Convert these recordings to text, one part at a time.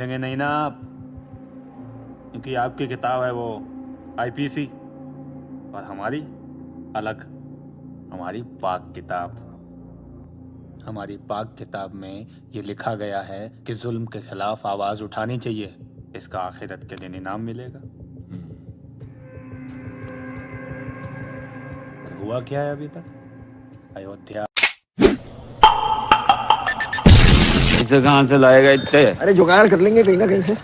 पूछेंगे नहीं ना आप, क्योंकि आपकी किताब है वो आईपीसी और हमारी अलग। हमारी पाक किताब, हमारी पाक किताब में ये लिखा गया है कि जुल्म के खिलाफ आवाज़ उठानी चाहिए, इसका आखिरत के दिन इनाम मिलेगा। और हुआ क्या है अभी तक? अयोध्या। इसे कहाँ से लाएगा इतने? अरे जुगाड़ कर लेंगे कहीं ना कहीं से।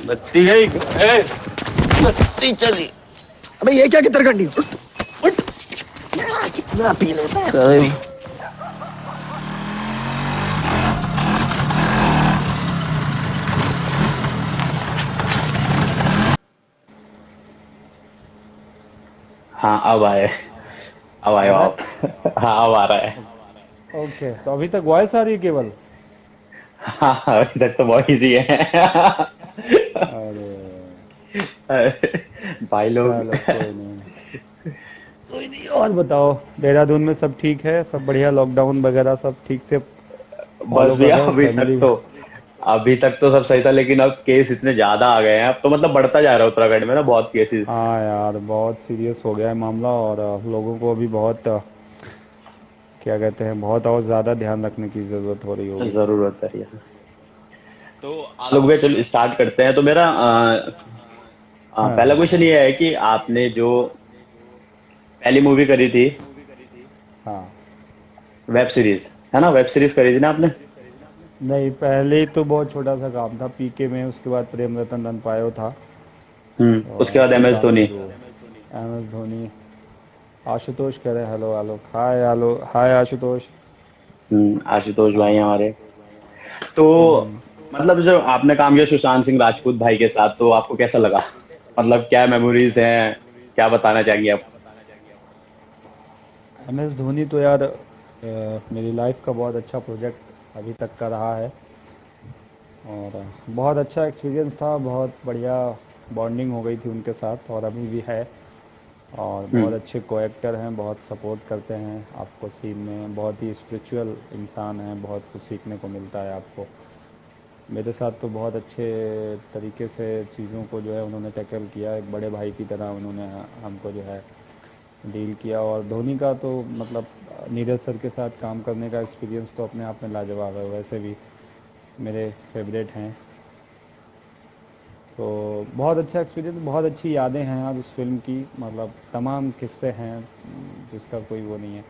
बत्ती गई। बत्ती चली। अबे ये क्या कितरकंडी, उठ उठ। कितना पी लेता है। हाँ अब आए। अब आए आ रहा आप। है। हाँ अब आ रहा है। ओके, तो अभी तक वॉइस आ रही है केवल। हाँ अभी तक तो बहुत इजी है। अरे भाई लोग। चलो कोई नहीं। और बताओ, देहरादून में सब ठीक है? सब बढ़िया? लॉकडाउन वगैरह सब ठीक से बस फॉलो कर भैया रहे हो फैमिली में? अभी तक तो सब सही था, लेकिन अब केस इतने ज्यादा आ गए हैं, अब तो मतलब बढ़ता जा रहा है उत्तराखंड में ना बहुत केसेस। हाँ यार, बहुत सीरियस हो गया है मामला। और लोगों को अभी बहुत क्या कहते हैं, बहुत और ज़्यादा ध्यान रखने की ज़रूरत हो रही होगी। जरूरत है यार। तो आलोक भैया चलो स्टार्ट करते हैं। तो मेरा हाँ पहला हाँ क्वेश्चन ये है कि आपने जो पहली मूवी करी थी, हाँ। वेब सीरीज है ना, वेब सीरीज करी थी ना आपने? नहीं, पहले ही तो बहुत छोटा सा काम था पीके में, उसके बाद प्रेम रतन रन पायो था। उसके और बाद एम एस श्रीकांत धोनी। जो एम एस धोनी। आशुतोष कह रहे हैं, hello hello hi, hello hi Ashutosh. Ashutosh भाई हमारे। तो हम्म। मतलब जो आपने काम किया सुशांत सिंह राजपूत भाई के साथ, तो आपको कैसा लगा? मतलब क्या मेमोरीज हैं, क्या बताना चाहेंगे आप? एम एस धोनी तो यार मेरी लाइफ का बहुत अच्छा प्रोजेक्ट अभी तक का रहा है। और बहुत अच्छा एक्सपीरियंस था, बहुत बढ़िया बॉन्डिंग हो गई थी उनके साथ, और अभी भी है। और बहुत हम्म। अच्छे को एक्टर हैं, बहुत सपोर्ट करते हैं आपको सीन में, बहुत ही स्पिरिचुअल इंसान हैं, बहुत कुछ सीखने को मिलता है आपको। मेरे साथ तो बहुत अच्छे तरीके से चीज़ों को जो है उन्होंने टैकल किया, एक बड़े भाई की तरह उन्होंने हमको जो है डील किया। और धोनी का तो मतलब नीरज सर के साथ काम करने का एक्सपीरियंस तो अपने आप में लाजवाब है, वैसे भी मेरे फेवरेट हैं। तो बहुत अच्छा एक्सपीरियंस, बहुत अच्छी यादें हैं यार उस फिल्म की, मतलब तमाम किस्से हैं जिसका कोई वो नहीं है।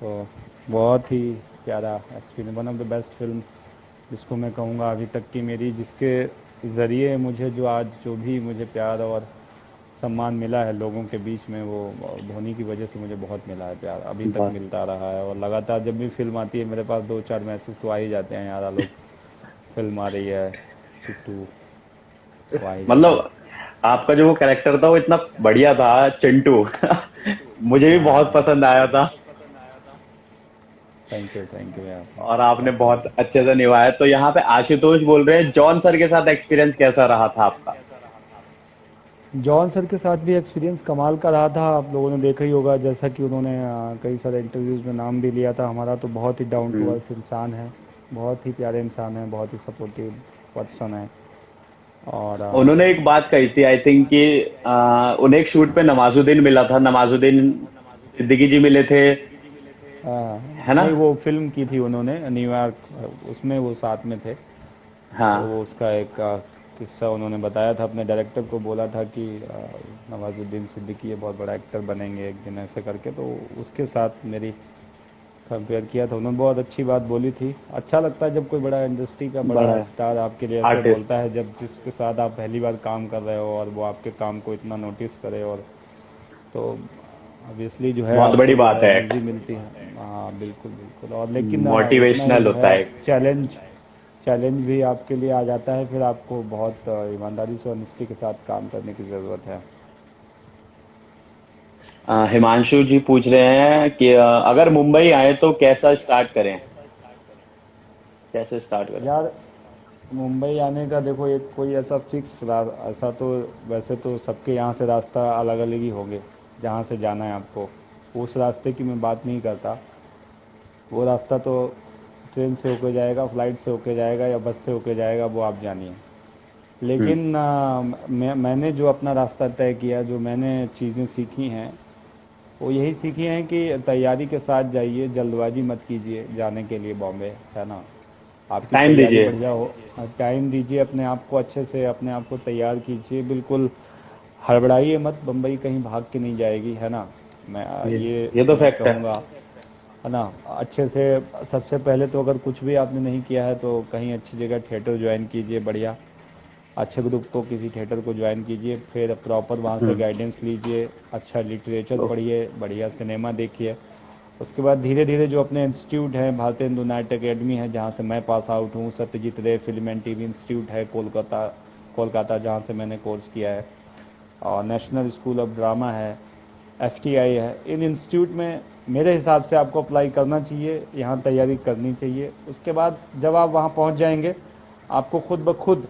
तो बहुत ही प्यारा experience, one of the best film जिसको मैं कहूँगा अभी तक की मेरी, जिसके ज़रिए मुझे जो आज जो भी मुझे प्यार और सम्मान मिला है लोगों के बीच में, वो धोनी की वजह से मुझे बहुत मिला है प्यार, अभी तक बस मिलता रहा है। और लगातार जब भी फिल्म आती है मेरे पास 2-4 मैसेज तो आ ही जाते हैं, यार लोग फिल्म आ रही है चिट्टू, तो आ ही जाते हैं। मतलब आपका जो वो कैरेक्टर था वो इतना बढ़िया था, चिंटू। मुझे भी बहुत हाँ, पसंद आया था। थैंक यू यार। और आपने बहुत बहुत थैंक अच्छे से निभाया। तो यहाँ पे आशुतोष बोल रहे हैं, जॉन सर के साथ एक्सपीरियंस कैसा रहा था आपका? यू। जॉन सर के साथ भी एक्सपीरियंस कमाल का रहा था, आप लोगों ने देखा ही होगा, जैसा कि उन्होंने कई सारे इंटरव्यूज़ में नाम भी लिया था हमारा। तो बहुत ही डाउन टू हम्म। अर्थ इंसान है, बहुत ही प्यारे इंसान है, बहुत ही सपोर्टिव पर्सन है। और उन्होंने एक बात कही थी आई थिंक कि उन्हें एक शूट पे नवाजुद्दीन मिला था, नवाजुद्दीन सिद्दीकी जी मिले थे, है ना? नहीं, वो फिल्म की थी उन्होंने न्यूयॉर्क, उसमें वो साथ में थे। तो हाँ। वो उसका एक किस्सा उन्होंने बताया था, अपने डायरेक्टर को बोला था कि नवाजुद्दीन सिद्दीकी ये बहुत बड़ा एक्टर बनेंगे एक दिन, ऐसे करके। तो उसके साथ मेरी कंपेयर किया था उन्होंने, बहुत अच्छी बात बोली थी। अच्छा लगता है जब कोई बड़ा इंडस्ट्री का बड़ा बड़ा स्टार आपके लिए ऐसे आर्टिस्ट। बोलता है, जब जिसके साथ आप पहली बार काम कर रहे हो और वो आपके काम को इतना नोटिस करे। और तो ऑब्वियसली जो है बहुत बड़ी आपको जो बात है है, एनर्जी मिलती है। हाँ बिल्कुल बिल्कुल। और लेकिन उतना ही मोटिवेशनल जो होता है है। चैलेंज चैलेंज भी आपके लिए आ जाता है, फिर आपको बहुत ईमानदारी से ऑनेस्टी के साथ काम करने की ज़रूरत है। हिमांशु जी पूछ रहे हैं कि अगर मुंबई आए तो कैसा स्टार्ट करें, कैसे स्टार्ट करें? यार, मुंबई आने का देखो, एक कोई ऐसा ऐसा तो वैसे तो सबके यहाँ से रास्ता अलग अलग ही होंगे, जहाँ से जाना है आपको। उस रास्ते की मैं बात नहीं करता, वो रास्ता तो ट्रेन से होके जाएगा, फ्लाइट से होके जाएगा या बस से होके जाएगा, वो आप जानिए। लेकिन मैंने जो अपना रास्ता तय किया, जो मैंने चीज़ें सीखी हैं, वो यही सीखी हैं कि तैयारी के साथ जाइए, जल्दबाजी मत कीजिए जाने के लिए बॉम्बे, है ना। आपकी टाइम तैयारी दीजिए। बढ़िया हो, टाइम दीजिए, अपने आप को अच्छे से, अपने आप को तैयार कीजिए, बिल्कुल हड़बड़ाइए मत। बम्बई कहीं भाग के नहीं जाएगी, है ना। मैं ये तो मैं फैक्ट है। कहूँगा, है ना। अच्छे से सबसे पहले तो अगर कुछ भी आपने नहीं किया है तो कहीं अच्छी जगह थिएटर ज्वाइन कीजिए, बढ़िया अच्छे ग्रुप को, किसी थिएटर को ज्वाइन कीजिए, फिर प्रॉपर वहाँ से गाइडेंस लीजिए, अच्छा लिटरेचर पढ़िए, बढ़िया सिनेमा देखिए। उसके बाद धीरे धीरे जो अपने इंस्टीट्यूट हैं, भारतीय हिंदू नाट्य अकेडमी है जहाँ से मैं पास आउट हूँ, सत्यजीत रे फिल्म एंड टीवी इंस्टीट्यूट है कोलकाता जहाँ से मैंने कोर्स किया है, और नेशनल स्कूल ऑफ ड्रामा है, एफटीआई है। इन इंस्टीट्यूट में मेरे हिसाब से आपको अप्लाई करना चाहिए, यहाँ तैयारी करनी चाहिए। उसके बाद जब आप वहाँ पहुँच जाएंगे, आपको खुद ब खुद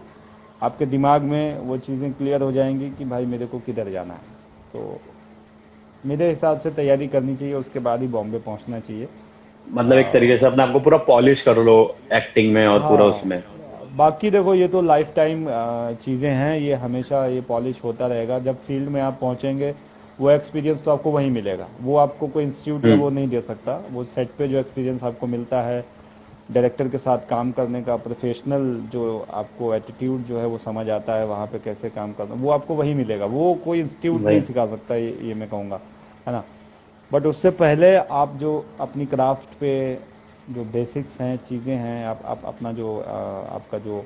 आपके दिमाग में वो चीज़ें क्लियर हो जाएंगी कि भाई मेरे को किधर जाना है। तो मेरे हिसाब से तैयारी करनी चाहिए, उसके बाद ही बॉम्बे पहुँचना चाहिए। मतलब एक तरीके से अपने आप को पूरा पॉलिश कर लो एक्टिंग में और पूरा उसमें। बाकी देखो, ये तो लाइफ टाइम चीज़ें हैं, ये हमेशा ये पॉलिश होता रहेगा। जब फील्ड में आप पहुँचेंगे, वो एक्सपीरियंस तो आपको वहीं मिलेगा, वो आपको कोई इंस्टीट्यूट में वो नहीं दे सकता। वो सेट पे जो एक्सपीरियंस आपको मिलता है, डायरेक्टर के साथ काम करने का प्रोफेशनल जो आपको एटीट्यूड जो है वो समझ आता है, वहाँ पे कैसे काम करना, वो आपको वहीं मिलेगा, वो कोई इंस्टीट्यूट नहीं सिखा सकता, ये मैं कहूँगा, है ना। बट उससे पहले आप जो अपनी क्राफ्ट पे जो बेसिक्स हैं, चीज़ें हैं, आप अपना जो आपका जो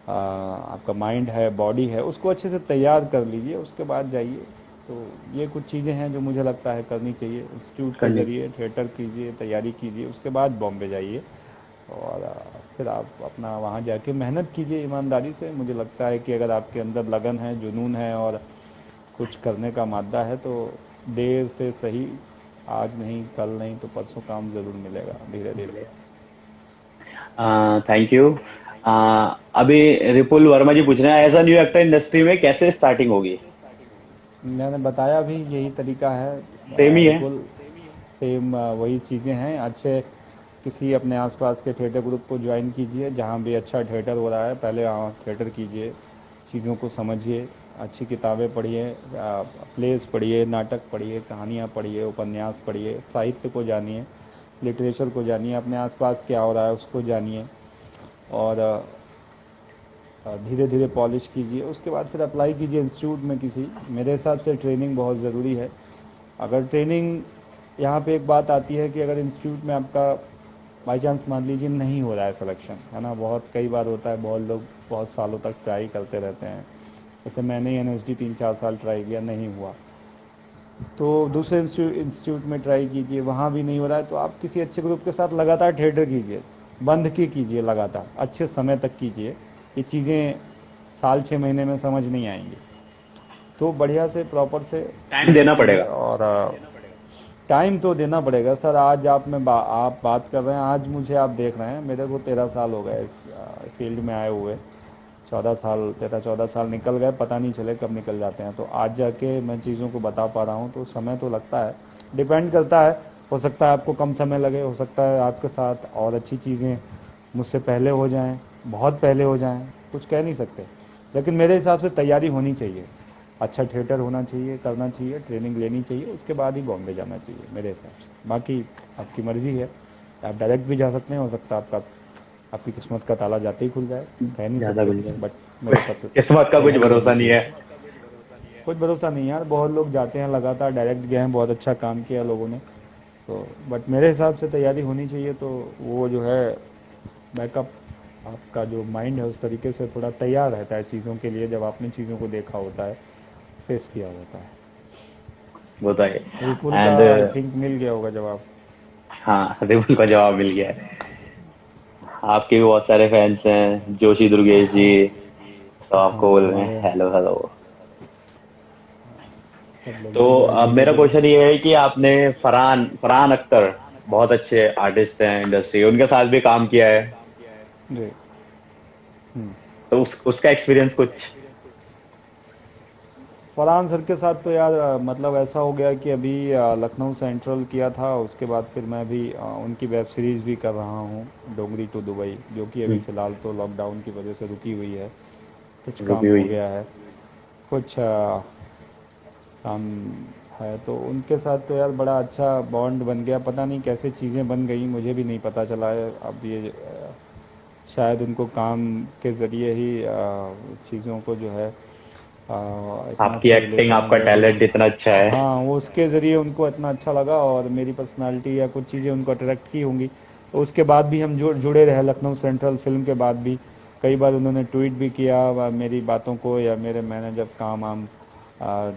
आपका माइंड है, बॉडी है, उसको अच्छे से तैयार कर लीजिए, उसके बाद जाइए। तो ये कुछ चीज़ें हैं जो मुझे लगता है करनी चाहिए। इंस्टीट्यूट के जरिए थिएटर कीजिए, तैयारी कीजिए, उसके बाद बॉम्बे जाइए, और फिर आप अपना वहाँ जाके मेहनत कीजिए ईमानदारी से। मुझे लगता है कि अगर आपके अंदर लगन है, जुनून है और कुछ करने का मादा है, तो देर से सही, आज नहीं कल नहीं तो परसों काम ज़रूर मिलेगा धीरे धीरे। Thank you. अभी रिपुल वर्मा जी पूछ रहे हैं, as a new actor industry में कैसे स्टार्टिंग होगी? मैंने बताया भी, यही तरीका है, सेम ही है। बिल्कुल सेम वही चीज़ें हैं। अच्छे किसी अपने आसपास के थिएटर ग्रुप को ज्वाइन कीजिए, जहाँ भी अच्छा थिएटर हो रहा है, पहले वहाँ थिएटर कीजिए, चीज़ों को समझिए, अच्छी किताबें पढ़िए, प्लेस पढ़िए, नाटक पढ़िए, कहानियाँ पढ़िए, उपन्यास पढ़िए, साहित्य को जानिए, लिटरेचर को जानिए, अपने आसपास क्या हो रहा है उसको जानिए, और धीरे धीरे पॉलिश कीजिए। उसके बाद फिर अप्लाई कीजिए इंस्टीट्यूट में किसी। मेरे हिसाब से ट्रेनिंग बहुत ज़रूरी है। अगर ट्रेनिंग, यहाँ पे एक बात आती है कि अगर इंस्टीट्यूट में आपका बाई चांस मान लीजिए नहीं हो रहा है सिलेक्शन, है ना, बहुत कई बार होता है, बहुत लोग बहुत सालों तक ट्राई करते रहते हैं। जैसे मैंने NSD 3-4 साल ट्राई किया, नहीं हुआ, तो दूसरे इंस्टीट्यूट में ट्राई कीजिए, वहाँ भी नहीं हो रहा है, तो आप किसी अच्छे ग्रुप के साथ लगातार थिएटर कीजिए, बंद के कीजिए, लगातार अच्छे समय तक कीजिए। ये चीज़ें साल 6 महीने में समझ नहीं आएंगी, तो बढ़िया से प्रॉपर से टाइम देना पड़ेगा। और टाइम तो देना पड़ेगा सर। आज आप बात कर रहे हैं, आज मुझे आप देख रहे हैं, मेरे को 13 साल हो गए इस फील्ड में आए हुए। 13-14 साल निकल गए, पता नहीं चले कब निकल जाते हैं। तो आज जाके मैं चीज़ों को बता पा रहा हूँ, तो समय तो लगता है, डिपेंड करता है। हो सकता है आपको कम समय लगे, हो सकता है आपके साथ और अच्छी चीज़ें मुझसे पहले हो जाएं, बहुत पहले हो जाएं, कुछ कह नहीं सकते। लेकिन मेरे हिसाब से तैयारी होनी चाहिए, अच्छा थिएटर होना चाहिए, करना चाहिए, ट्रेनिंग लेनी चाहिए, उसके बाद ही बॉम्बे जाना चाहिए मेरे हिसाब से। बाकी आपकी मर्ज़ी है, आप डायरेक्ट भी जा सकते हैं, हो सकता है आपकी किस्मत का ताला जाते ही खुल जाए, कह नहीं सकते। बट मेरे साथ किस्मत का कुछ भरोसा नहीं है। कुछ भरोसा नहीं यार, बहुत लोग जाते हैं लगातार, डायरेक्ट गए हैं, बहुत अच्छा काम किया लोगों ने, तो बट मेरे हिसाब से तैयारी होनी चाहिए। तो वो जो है बैकअप, आपका जो माइंड है उस तरीके से थोड़ा तैयार रहता है चीज़ों के लिए, जब आपने चीज़ों को देखा होता है, फेस किया होता है। बताइए। रिपुल का आई थिंक मिल गया होगा जवाब। हाँ, रिपुल का जवाब मिल गया है। आपके भी बहुत सारे फैंस हैं, जोशी दुर्गेश जी, सब आपको बोल रहे हैं हेलो हेलो। तो अब मेरा क्वेश्चन ये है कि आपने फरहान अख्तर, बहुत अच्छे आर्टिस्ट हैं इंडस्ट्री, उनके साथ भी काम किया है, जी। तो उसका एक्सपीरियंस कुछ? फरहान सर के साथ तो यार मतलब ऐसा हो गया कि अभी लखनऊ सेंट्रल किया था, उसके बाद फिर मैं अभी उनकी वेब सीरीज़ भी कर रहा हूँ, डोंगरी टू दुबई, जो कि अभी फ़िलहाल तो लॉकडाउन की वजह से रुकी हुई है। कुछ काम रुकी हो हुई है। गया है, कुछ काम है, तो उनके साथ तो यार बड़ा अच्छा बॉन्ड बन गया। पता नहीं कैसे चीज़ें बन गई, मुझे भी नहीं पता चला है। अब ये शायद उनको काम के ज़रिए ही चीज़ों को जो है इतना आपकी अच्छा एक्टिंग, रिलेशन आपका हो गया कि टैलेंट इतना अच्छा है। हाँ, वो उसके ज़रिए उनको इतना अच्छा लगा और मेरी पर्सनालिटी या कुछ चीज़ें उनको अट्रैक्ट की होंगी। तो उसके बाद भी हम जुड़े रहे, लखनऊ सेंट्रल फिल्म के बाद भी कई बार उन्होंने ट्वीट भी किया मेरी बातों को, या मैंने जब काम आम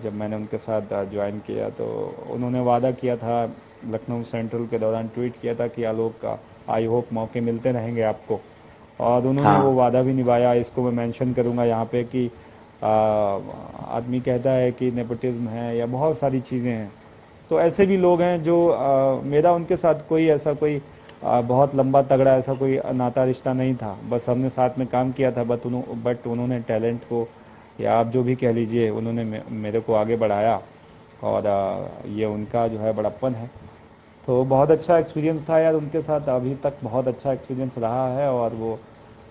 जब मैंने उनके साथ ज्वाइन किया तो उन्होंने वादा किया था, लखनऊ सेंट्रल के दौरान ट्वीट किया था कि आलोक का आई होप मौके मिलते रहेंगे आपको, और उन्होंने वो हाँ। वादा भी निभाया। इसको मैं मेंशन करूँगा यहाँ पे कि आदमी कहता है कि नेपोटिज्म है या बहुत सारी चीज़ें हैं, तो ऐसे भी लोग हैं जो मेरा उनके साथ कोई ऐसा कोई बहुत लंबा तगड़ा ऐसा कोई नाता रिश्ता नहीं था, बस हमने साथ में काम किया था। बट उन्होंने टैलेंट को, या आप जो भी कह लीजिए, उन्होंने मेरे को आगे बढ़ाया, और ये उनका जो है बड़प्पन है। तो बहुत अच्छा एक्सपीरियंस था यार उनके साथ, अभी तक बहुत अच्छा एक्सपीरियंस रहा है, और वो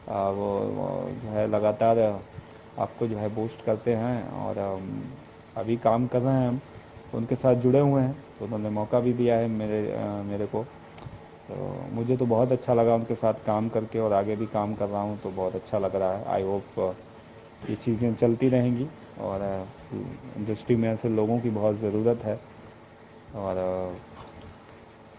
जो है लगातार आपको जो है बूस्ट करते हैं, और अभी काम कर रहे हैं हम, उनके साथ जुड़े हुए हैं, तो उन्होंने मौका भी दिया है मेरे को। तो मुझे तो बहुत अच्छा लगा उनके साथ काम करके, और आगे भी काम कर रहा हूँ तो बहुत अच्छा लग रहा है। आई होप ये चीज़ें चलती रहेंगी, और इंडस्ट्री में ऐसे लोगों की बहुत ज़रूरत है, और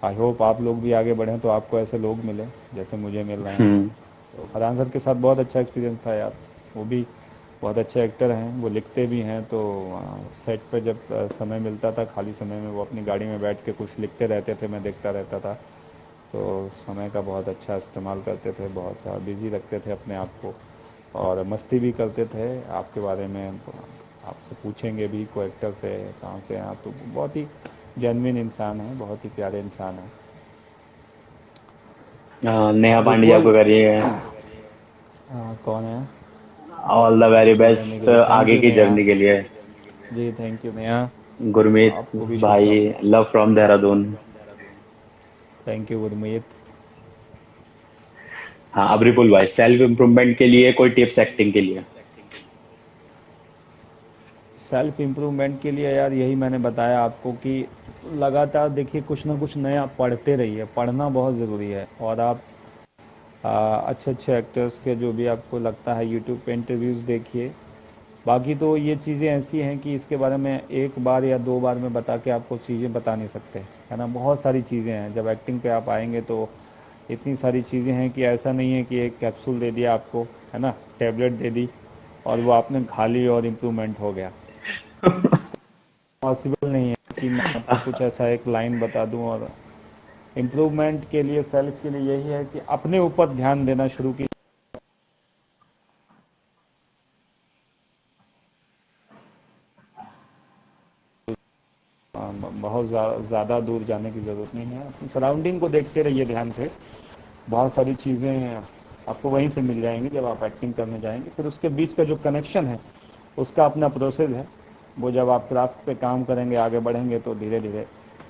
आई होप आप लोग भी आगे बढ़ें तो आपको ऐसे लोग मिले जैसे मुझे मिल रहे हैं। हम्म। तो फरहान सर के साथ बहुत अच्छा एक्सपीरियंस था यार, वो भी बहुत अच्छे एक्टर हैं, वो लिखते भी हैं, तो सेट पे जब समय मिलता था खाली समय में वो अपनी गाड़ी में बैठ के कुछ लिखते रहते थे, मैं देखता रहता था। तो समय का बहुत अच्छा इस्तेमाल करते थे, बहुत बिज़ी रखते थे अपने आप को, और मस्ती भी करते थे। आपके बारे में आपसे पूछेंगे भी, को एक्टर से कहाँ से हैं आप, तो बहुत ही जेन्युइन इंसान है, बहुत ही प्यारे इंसान है। नेहा अब पांड्या इक्वल को करिए। कौन है? ऑल द वेरी आपको करने के बेस्ट लिए थैंक आगे यू की नेहा। जर्नी के लिए। जी थैंक यू नेहा, गुरमीत आपको भी भाई, शुभकामनाएं। Love from Dehradun. Thank you Gurmeet. हाँ, अब रिपुल भाई, सेल्फ इम्प्रूवमेंट के लिए कोई टिप्स एक्टिंग के लिए? सेल्फ इम्प्रूवमेंट के लिए यार यही मैंने बताया आपको कि लगातार देखिए, कुछ ना कुछ नया पढ़ते रहिए, पढ़ना बहुत ज़रूरी है। और आप अच्छे अच्छे एक्टर्स के जो भी आपको लगता है यूट्यूब पे इंटरव्यूज़ देखिए। बाकी तो ये चीज़ें ऐसी हैं कि इसके बारे में एक बार या दो बार में बता के आपको चीज़ें बता नहीं सकते, है ना। बहुत सारी चीज़ें हैं, जब एक्टिंग पे आप आएंगे तो इतनी सारी चीज़ें हैं कि ऐसा नहीं है कि एक कैप्सूल दे दिया आपको, है ना, टैबलेट दे दी और वो आपने खा ली और इम्प्रूवमेंट हो गया। पॉसिबल नहीं है कि मैं आपको कुछ ऐसा एक लाइन बता दूं। और इम्प्रूवमेंट के लिए, सेल्फ के लिए यही है कि अपने ऊपर ध्यान देना शुरू की, बहुत ज़्यादा दूर जाने की ज़रूरत नहीं है। अपनी सराउंडिंग को देखते रहिए ध्यान से, बहुत सारी चीज़ें आपको वहीं से मिल जाएंगी जब आप एक्टिंग करने जाएंगे। फिर उसके बीच का जो कनेक्शन है उसका अपना प्रोसेस है, वो जब आप क्राफ्ट पे काम करेंगे, आगे बढ़ेंगे तो धीरे धीरे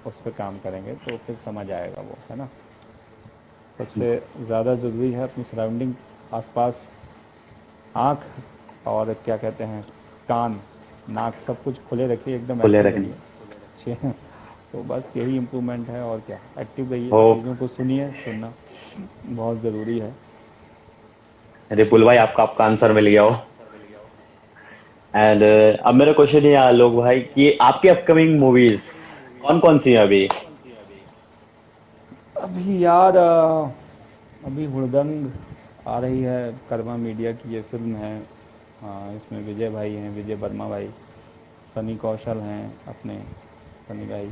उस पर काम करेंगे तो फिर समझ आएगा वो, है ना। सबसे ज़्यादा ज़रूरी है अपनी सराउंडिंग, आसपास आँख और क्या कहते हैं, कान, नाक, सब कुछ खुले रखिए, एकदम खुले एक्टिव रखने। रहिए। अच्छे तो बस यही इम्प्रूवमेंट है, और क्या, एक्टिव रहिए, होप चीज़ों को सुनिए, सुनना बहुत ज़रूरी है। रिपुल भाई, आपका आपका आंसर मिल गया हो। एंड अब मेरा क्वेश्चन ये है आलोक भाई कि आपकी अपकमिंग मूवीज कौन कौन सी है अभी? अभी यार अभी हुड़दंग आ रही है, कर्मा मीडिया की ये फिल्म है। इसमें विजय भाई हैं, विजय वर्मा भाई, सनी कौशल हैं अपने, सनी भाई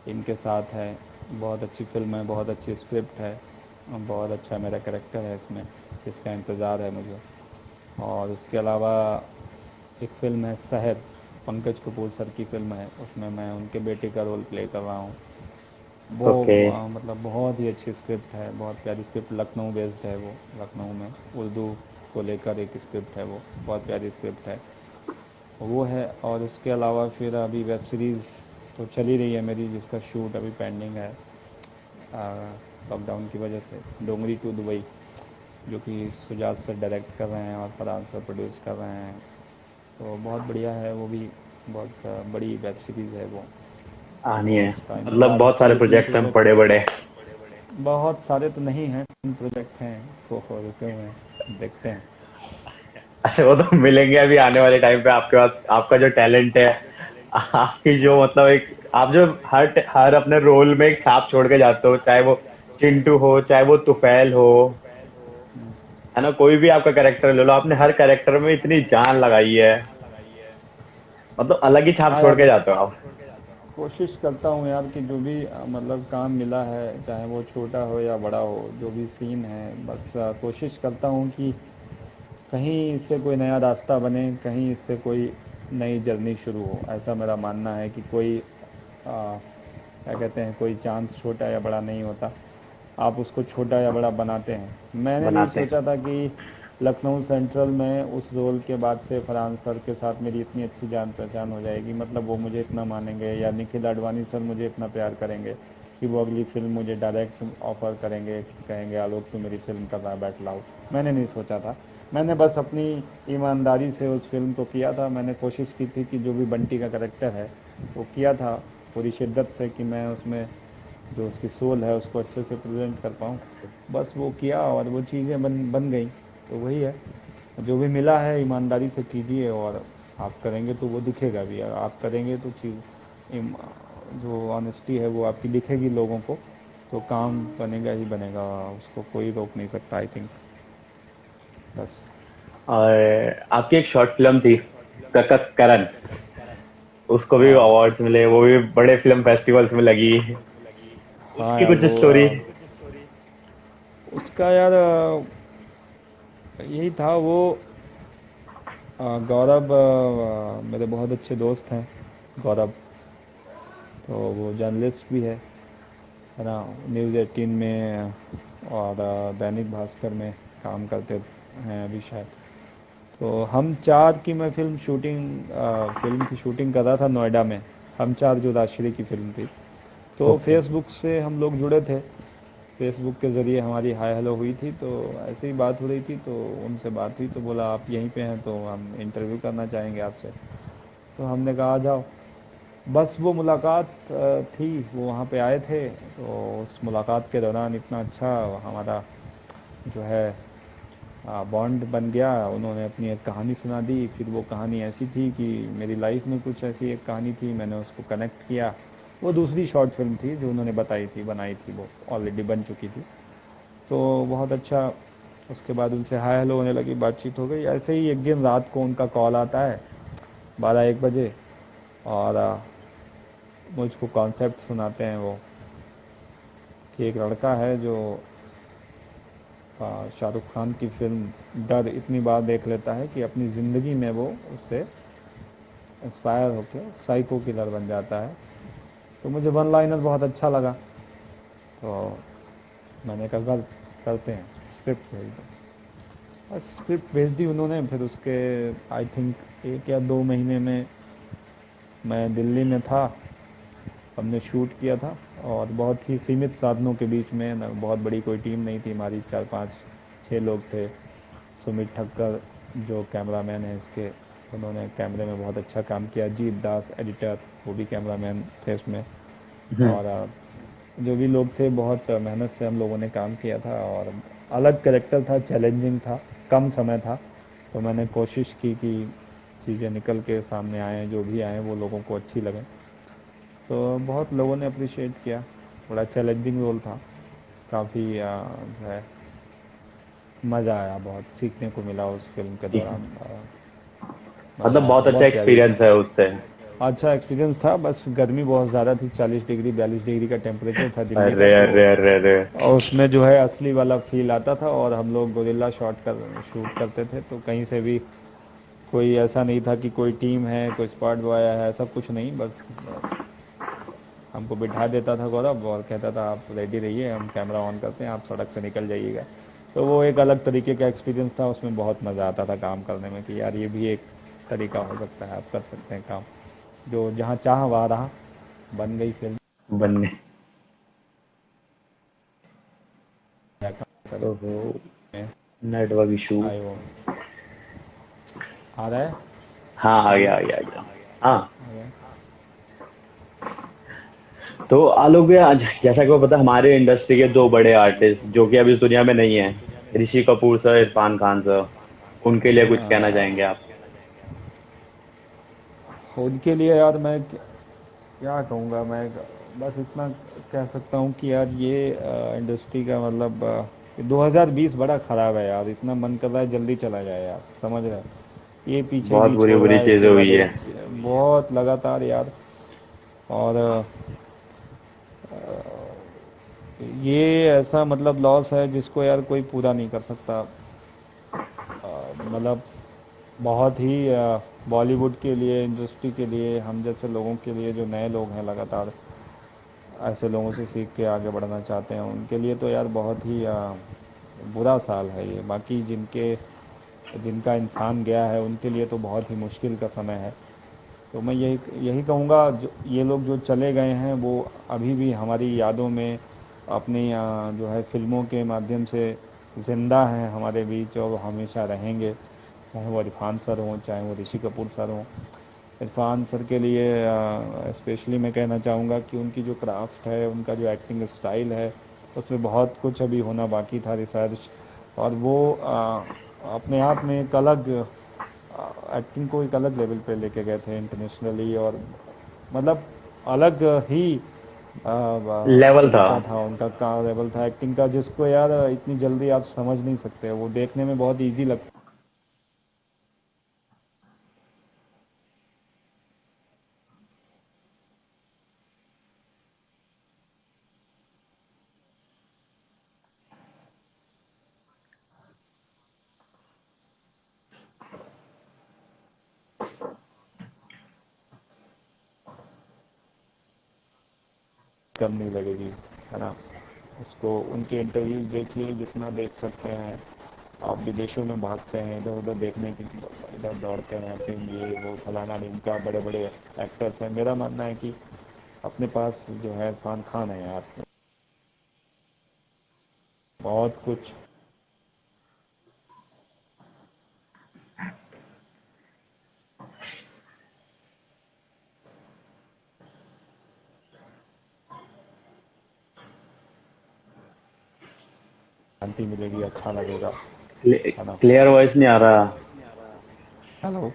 इनके साथ है। बहुत अच्छी फिल्म है, बहुत अच्छी स्क्रिप्ट है, बहुत अच्छा मेरा कैरेक्टर है इसमें, इसका इंतज़ार है मुझे। और उसके अलावा एक फ़िल्म है शहर, पंकज कपूर सर की फ़िल्म है, उसमें मैं उनके बेटे का रोल प्ले कर रहा हूँ। वो ओके। मतलब बहुत ही अच्छी स्क्रिप्ट है, बहुत प्यारी स्क्रिप्ट, लखनऊ बेस्ड है वो, लखनऊ में उर्दू को लेकर एक स्क्रिप्ट है वो, बहुत प्यारी स्क्रिप्ट है। वो है। और उसके अलावा फिर अभी वेब सीरीज़ तो चल ही रही है मेरी, जिसका शूट अभी पेंडिंग है लॉकडाउन की वजह से, डोंगरी टू दुबई, जो कि सुजात सर डायरेक्ट कर रहे हैं और फरहान सर प्रोड्यूस कर रहे हैं। तो बहुत बढ़िया है वो भी, बहुत बड़ी वेब सीरीज़ है वो। आनी है, उसका मतलब इंतज़ार बहुत सारे है, 3 प्रोजेक्ट्स हैं प्रोजेक्ट, बड़े बड़े। बहुत सारे तो नहीं हैं, 3 प्रोजेक्ट हैं वो रुके हुए हैं, देखते हैं। अच्छा, वो तो मिलेंगे अभी आने वाले टाइम पे आपके पास। आपका जो टैलेंट है, आपकी जो मतलब एक, आप जो हर हर अपने रोल में एक छाप छोड़ के जाते हो, चाहे वो चिंटू हो, चाहे वो तुफैल हो, है ना, कोई भी आपका कैरेक्टर ले लो, आपने हर कैरेक्टर में इतनी जान लगाई है, मतलब अलग ही छाप हाँ छोड़ यार, के जाते हो आप। कोशिश करता हूँ यार कि जो भी मतलब काम मिला है, चाहे वो छोटा हो या बड़ा हो, जो भी सीन है, बस कोशिश करता हूँ कि कहीं इससे कोई नया रास्ता बने, कहीं इससे कोई नई जर्नी शुरू हो। ऐसा मेरा मानना है कि कोई क्या कहते हैं, कोई चांस छोटा या बड़ा नहीं होता, आप उसको छोटा या बड़ा बनाते हैं। मैंने नहीं बनाते सोचा हैं। था कि लखनऊ सेंट्रल में उस रोल के बाद से फरहान सर के साथ मेरी इतनी अच्छी जान पहचान हो जाएगी, मतलब वो मुझे इतना मानेंगे, या निखिल आडवाणी सर मुझे इतना प्यार करेंगे कि वो अगली फिल्म मुझे डायरेक्ट ऑफ़र करेंगे, कहेंगे आलोक तू मेरी फिल्म कर रहा है, बैठ लाओ। मैंने नहीं सोचा था, मैंने बस अपनी ईमानदारी से उस फिल्म को किया था। मैंने कोशिश की थी कि जो भी बंटी का करैक्टर है वो किया था पूरी शिद्दत से, कि मैं उसमें जो उसकी सोल है उसको अच्छे से प्रेजेंट कर पाऊँ। बस वो किया और वो चीज़ें बन गई। तो वही है, जो भी मिला है ईमानदारी से कीजिए, और आप करेंगे तो वो दिखेगा भी, अगर आप करेंगे तो चीज़ जो ऑनेस्टी है वो आपकी दिखेगी लोगों को, तो काम बनेगा ही बनेगा, उसको कोई रोक नहीं सकता आई थिंक। बस। और आपकी एक शॉर्ट फिल्म थी, ककक करण, उसको भी हाँ अवार्ड्स मिले, वो भी बड़े फिल्म फेस्टिवल्स में लगी। हाँ उसकी यार, कुछ वो स्टोरी। उसका यार यही था वो। गौरव मेरे बहुत अच्छे दोस्त हैं, गौरव। तो वो जर्नलिस्ट भी है ना, न्यूज़ 18 में और दैनिक भास्कर में काम करते हैं अभी शायद। तो हम चार की मैं फिल्म की शूटिंग कर रहा था नोएडा में। हम चार जो राजश्री की फिल्म थी, तो ओके। फेसबुक से हम लोग जुड़े थे, फेसबुक के ज़रिए हमारी हाय हेलो हुई थी। तो ऐसे ही बात हो रही थी, तो उनसे बात हुई, तो बोला आप यहीं पे हैं तो हम इंटरव्यू करना चाहेंगे आपसे। तो हमने कहा आ जाओ। बस वो मुलाकात थी, वो वहाँ पे आए थे, तो उस मुलाकात के दौरान इतना अच्छा हमारा जो है बॉन्ड बन गया। उन्होंने अपनी एक कहानी सुना दी, फिर वो कहानी ऐसी थी कि मेरी लाइफ में कुछ ऐसी एक कहानी थी, मैंने उसको कनेक्ट किया। वो दूसरी शॉर्ट फिल्म थी जो उन्होंने बनाई थी, वो ऑलरेडी बन चुकी थी। तो बहुत अच्छा, उसके बाद उनसे हाय हेलो होने लगी, बातचीत हो गई। ऐसे ही एक दिन रात को उनका कॉल आता है 12-1 बजे, और मुझको कॉन्सेप्ट सुनाते हैं वो, कि एक लड़का है जो शाहरुख खान की फिल्म डर इतनी बार देख लेता है कि अपनी ज़िंदगी में वो उससे इंस्पायर होकर साइको किलर बन जाता है। तो मुझे वन लाइनर बहुत अच्छा लगा, तो मैंने कहा करते हैं, स्क्रिप्ट भेज दो। बस स्क्रिप्ट भेज दी उन्होंने। फिर उसके आई थिंक 1 या 2 महीने में मैं दिल्ली में था, हमने शूट किया था, और बहुत ही सीमित साधनों के बीच में, बहुत बड़ी कोई टीम नहीं थी हमारी, 4-5-6 लोग थे। सुमित ठक्कर जो कैमरामैन है इसके, उन्होंने कैमरे में बहुत अच्छा काम किया। जीत दास एडिटर, वो भी कैमरामैन थे इसमें। और जो भी लोग थे, बहुत मेहनत से हम लोगों ने काम किया था, और अलग कैरेक्टर था, चैलेंजिंग था, कम समय था। तो मैंने कोशिश की कि चीज़ें निकल के सामने आएँ, जो भी आएँ वो लोगों को अच्छी लगें। तो बहुत लोगों ने अप्रिशिएट किया। बड़ा चैलेंजिंग रोल था, काफ़ी जो है मज़ा आया, बहुत सीखने को मिला उस फिल्म के दौरान। मज़ा मतलब आया बहुत था, अच्छा बहुत प्यारी एक्सपीरियंस है उससे। अच्छा एक्सपीरियंस था। बस गर्मी बहुत ज़्यादा थी, 40 डिग्री 42 डिग्री का टेम्परेचर था दिल्ली का। अरे तो अरे अरे अरे। और उसमें जो है असली वाला फील आता था, और हम लोग गोरिल्ला शूट करते थे, तो कहीं से भी कोई ऐसा नहीं था कि कोई टीम है, कोई स्पॉट बॉय है, ऐसा कुछ नहीं। बस हमको बिठा देता था गौरव और कहता था आप रेडी रहिए, हम कैमरा ऑन करते हैं, आप सड़क से निकल जाइएगा। तो वो एक अलग तरीके का एक्सपीरियंस था, उसमें बहुत मज़ा आता था काम करने में, कि यार ये भी एक तरीका हो सकता है, आप कर सकते हैं काम। जो जहाँ चाह वहाँ रहा, बन गई फिल्म, बनने। क्या काम करें। ओहो, नेटवर्क इशू। आए वो आ रहा है। हाँ, आ हेलो, गया आ गया आ गया। हाँ, आ गया। तो आलोक भैया, जैसा कि वो पता, हमारे इंडस्ट्री के दो बड़े आर्टिस्ट जो कि अब इस दुनिया में नहीं है, ऋषि कपूर सर, इरफान खान सर, उनके लिए कुछ कहना चाहेंगे आप? उनके लिए यार मैं क्या कहूँगा, मैं बस इतना कह सकता हूँ कि यार ये इंडस्ट्री का मतलब 2020 बड़ा ख़राब है यार। इतना मन कर रहा है जल्दी चला जाए यार, समझ रहे हैं। ये पीछे बहुत नहीं बुरी छोड़ रहा बुरी है, एक चीजें के हुई बाद है। एक, बहुत लगातार यार। और ये ऐसा मतलब लॉस है जिसको यार कोई पूरा नहीं कर सकता। मतलब बहुत ही बॉलीवुड के लिए, इंडस्ट्री के लिए, हम जैसे लोगों के लिए, जो नए लोग हैं लगातार ऐसे लोगों से सीख के आगे बढ़ना चाहते हैं, उनके लिए तो यार बहुत ही बुरा साल है ये। बाकी जिनका इंसान गया है उनके लिए तो बहुत ही मुश्किल का समय है। तो मैं यही यही कहूँगा, जो ये लोग जो चले गए हैं वो अभी भी हमारी यादों में, अपनी जो है फिल्मों के माध्यम से ज़िंदा हैं हमारे बीच, और वो हमेशा रहेंगे। चाहे वो इरफान सर हों, चाहे वो ऋषि कपूर सर हों। इरफान सर के लिए स्पेशली मैं कहना चाहूँगा कि उनकी जो क्राफ्ट है, उनका जो एक्टिंग स्टाइल है, उसमें बहुत कुछ अभी होना बाकी था, रिसर्च। और वो अपने आप में एक अलग एक्टिंग को एक अलग लेवल पे लेके गए थे इंटरनेशनली। और मतलब अलग ही लेवल था। तरीका था उनका, का लेवल था एक्टिंग का, जिसको यार इतनी जल्दी आप समझ नहीं सकते। वो देखने में बहुत इजी लगता कम नहीं लगेगी, है ना। उसको उनके इंटरव्यूज देखिए, जितना देख सकते हैं। आप विदेशों में भागते हैं इधर उधर देखने की, इधर दौड़ते हैं, फिर ये वो फलाना ढिमका, बड़े बड़े एक्टर्स हैं। मेरा मानना है कि अपने पास जो है इरफान खान है यार, बहुत कुछ। शांति मिलेगी, अच्छा लगेगा, है ना। क्लियर वॉइस नहीं आ रहा। हेलो,